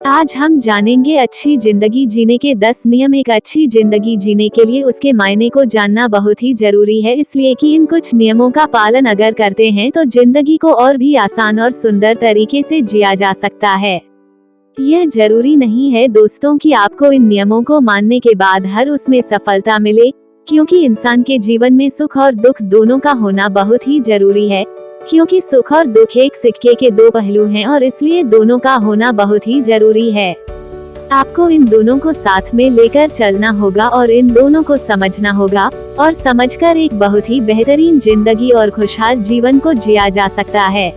आज हम जानेंगे अच्छी जिंदगी जीने के 10 नियम। एक अच्छी जिंदगी जीने के लिए उसके मायने को जानना बहुत ही जरूरी है, इसलिए कि इन कुछ नियमों का पालन अगर करते हैं तो जिंदगी को और भी आसान और सुंदर तरीके से जिया जा सकता है। यह जरूरी नहीं है दोस्तों कि आपको इन नियमों को मानने के बाद हर उसमें सफलता मिले, क्योंकि इंसान के जीवन में सुख और दुख दोनों का होना बहुत ही जरूरी है। क्योंकि सुख और दुख एक सिक्के के दो पहलू हैं और इसलिए दोनों का होना बहुत ही जरूरी है। आपको इन दोनों को साथ में लेकर चलना होगा और इन दोनों को समझना होगा, और समझकर एक बहुत ही बेहतरीन जिंदगी और खुशहाल जीवन को जिया जा सकता है।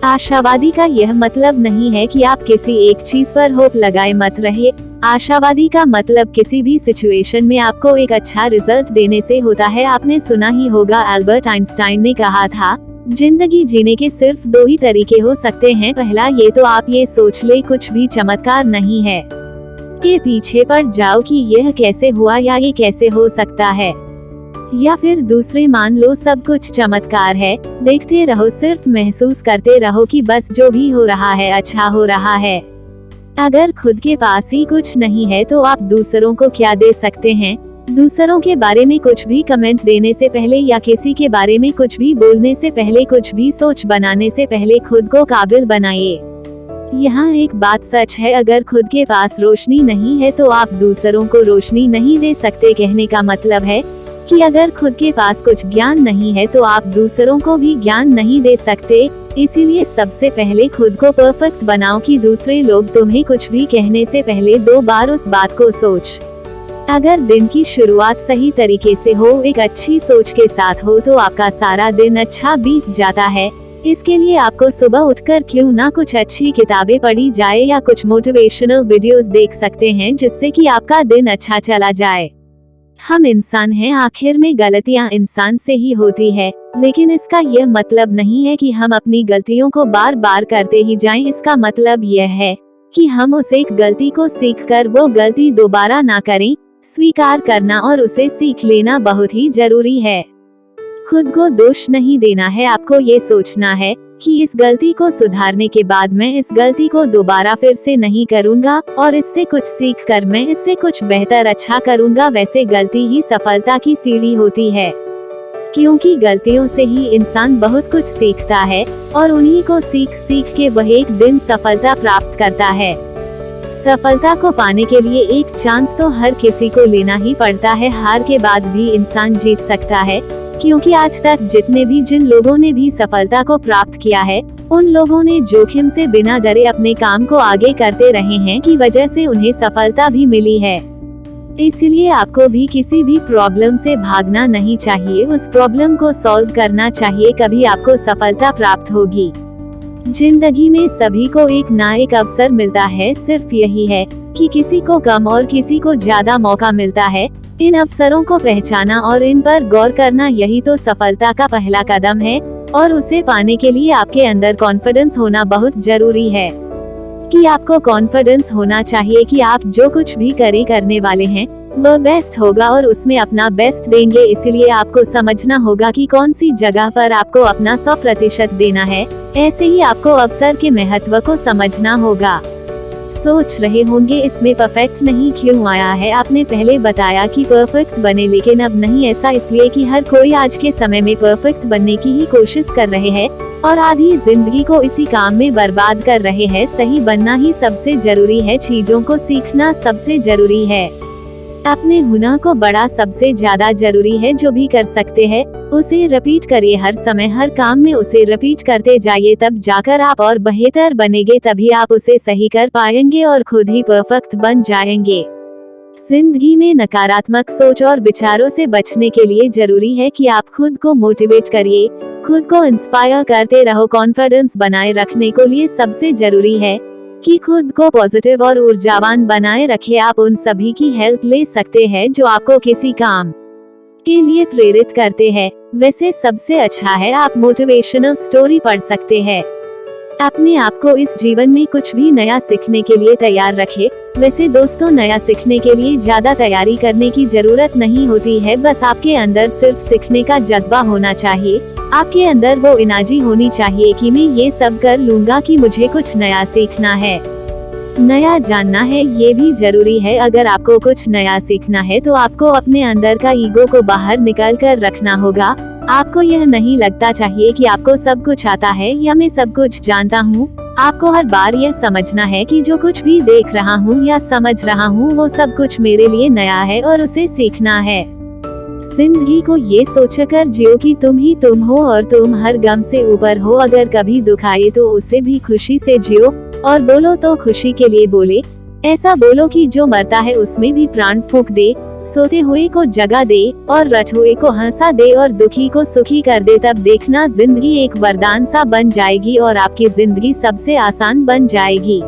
आशावादी का यह मतलब नहीं है कि आप किसी एक चीज पर होप लगाए मत रहे। आशावादी का मतलब किसी भी सिचुएशन में आपको एक अच्छा रिजल्ट देने से होता है। आपने सुना ही होगा, अल्बर्ट आइंस्टाइन ने कहा था, जिंदगी जीने के सिर्फ 2 ही तरीके हो सकते हैं। पहला ये तो आप ये सोच ले कुछ भी चमत्कार नहीं है, के पीछे पड़ जाओ कि यह कैसे हुआ या ये कैसे हो सकता है, या फिर दूसरे मान लो सब कुछ चमत्कार है, देखते रहो, सिर्फ महसूस करते रहो कि बस जो भी हो रहा है अच्छा हो रहा है। अगर खुद के पास ही कुछ नहीं है तो आप दूसरों को क्या दे सकते हैं। दूसरों के बारे में कुछ भी कमेंट देने से पहले या किसी के बारे में कुछ भी बोलने से पहले, कुछ भी सोच बनाने से पहले खुद को काबिल बनाइए। यहाँ एक बात सच है, अगर खुद के पास रोशनी नहीं है तो आप दूसरों को रोशनी नहीं दे सकते। कहने का मतलब है कि अगर खुद के पास कुछ ज्ञान नहीं है तो आप दूसरों को भी ज्ञान नहीं दे सकते। इसीलिए सबसे पहले खुद को परफेक्ट बनाओ कि दूसरे लोग तुम्हें कुछ भी कहने से पहले 2 बार उस बात को सोच। अगर दिन की शुरुआत सही तरीके से हो, एक अच्छी सोच के साथ हो, तो आपका सारा दिन अच्छा बीत जाता है। इसके लिए आपको सुबह उठकर क्यों ना कुछ अच्छी किताबें पढ़ी जाए या कुछ मोटिवेशनल वीडियोस देख सकते हैं, जिससे कि आपका दिन अच्छा चला जाए। हम इंसान हैं, आखिर में गलतियां इंसान से ही होती है, लेकिन इसका यह मतलब नहीं है कि हम अपनी गलतियों को बार बार करते ही जाएं। इसका मतलब यह है कि हम उस एक गलती को सीखकर वो गलती दोबारा ना करें। स्वीकार करना और उसे सीख लेना बहुत ही जरूरी है। खुद को दोष नहीं देना है, आपको ये सोचना है कि इस गलती को सुधारने के बाद मैं इस गलती को दोबारा फिर से नहीं करूँगा और इससे कुछ सीख कर मैं इससे कुछ बेहतर अच्छा करूँगा। वैसे गलती ही सफलता की सीढ़ी होती है, क्योंकि गलतियों से ही इंसान बहुत कुछ सीखता है और उन्हीं को सीख सीख के वह एक दिन सफलता प्राप्त करता है। सफलता को पाने के लिए एक चांस तो हर किसी को लेना ही पड़ता है। हार के बाद भी इंसान जीत सकता है, क्योंकि आज तक जिन लोगों ने भी सफलता को प्राप्त किया है, उन लोगों ने जोखिम से बिना डरे अपने काम को आगे करते रहे हैं, की वजह से उन्हें सफलता भी मिली है। इसलिए आपको भी किसी भी प्रॉब्लम से भागना नहीं चाहिए, उस प्रॉब्लम को सॉल्व करना चाहिए, कभी आपको सफलता प्राप्त होगी। जिंदगी में सभी को एक ना एक अवसर मिलता है, सिर्फ यही है कि किसी को कम और किसी को ज्यादा मौका मिलता है। इन अवसरों को पहचाना और इन पर गौर करना, यही तो सफलता का पहला कदम है, और उसे पाने के लिए आपके अंदर कॉन्फिडेंस होना बहुत जरूरी है। कि आपको कॉन्फिडेंस होना चाहिए कि आप जो कुछ भी करने वाले हैं वह बेस्ट होगा और उसमें अपना बेस्ट देंगे। इसलिए आपको समझना होगा कि कौन सी जगह पर आपको अपना 100% देना है। ऐसे ही आपको अवसर के महत्व को समझना होगा। सोच रहे होंगे इसमें परफेक्ट नहीं क्यों आया है, आपने पहले बताया कि परफेक्ट बने, लेकिन अब नहीं ऐसा, इसलिए कि हर कोई आज के समय में परफेक्ट बनने की ही कोशिश कर रहे हैं और आधी जिंदगी को इसी काम में बर्बाद कर रहे हैं। सही बनना ही सबसे जरूरी है, चीजों को सीखना सबसे जरूरी है, अपने हुनर को बड़ा सबसे ज्यादा जरूरी है। जो भी कर सकते हैं उसे रिपीट करिए, हर समय हर काम में उसे रिपीट करते जाइए, तब जाकर आप और बेहतर बनेंगे, तभी आप उसे सही कर पाएंगे और खुद ही परफेक्ट बन जाएंगे। जिंदगी में नकारात्मक सोच और विचारों से बचने के लिए जरूरी है कि आप खुद को मोटिवेट करिए, खुद को इंस्पायर करते रहो। कॉन्फिडेंस बनाए रखने के लिए सबसे जरूरी है कि खुद को पॉजिटिव और ऊर्जावान बनाए रखें। आप उन सभी की हेल्प ले सकते हैं जो आपको किसी काम के लिए प्रेरित करते हैं। वैसे सबसे अच्छा है आप मोटिवेशनल स्टोरी पढ़ सकते हैं। अपने आप को इस जीवन में कुछ भी नया सीखने के लिए तैयार रखें। वैसे दोस्तों, नया सीखने के लिए ज्यादा तैयारी करने की जरूरत नहीं होती है, बस आपके अंदर सिर्फ सीखने का जज्बा होना चाहिए। आपके अंदर वो एनर्जी होनी चाहिए कि मैं ये सब कर लूंगा, कि मुझे कुछ नया सीखना है। नया जानना है ये भी जरूरी है। अगर आपको कुछ नया सीखना है तो आपको अपने अंदर का ईगो को बाहर निकाल कर रखना होगा। आपको यह नहीं लगता चाहिए कि आपको सब कुछ आता है या मैं सब कुछ जानता हूँ। आपको हर बार यह समझना है कि जो कुछ भी देख रहा हूँ या समझ रहा हूँ वो सब कुछ मेरे लिए नया है और उसे सीखना है। जिंदगी को ये सोचकर जियो कि तुम ही तुम हो और तुम हर गम से ऊपर हो। अगर कभी दुख आए तो उसे भी खुशी से जियो, और बोलो तो खुशी के लिए बोले। ऐसा बोलो कि जो मरता है उसमें भी प्राण फूंक दे, सोते हुए को जगा दे और रट हुए को हंसा दे और दुखी को सुखी कर दे। तब देखना जिंदगी एक वरदान सा बन जाएगी और आपकी जिंदगी सबसे आसान बन जाएगी।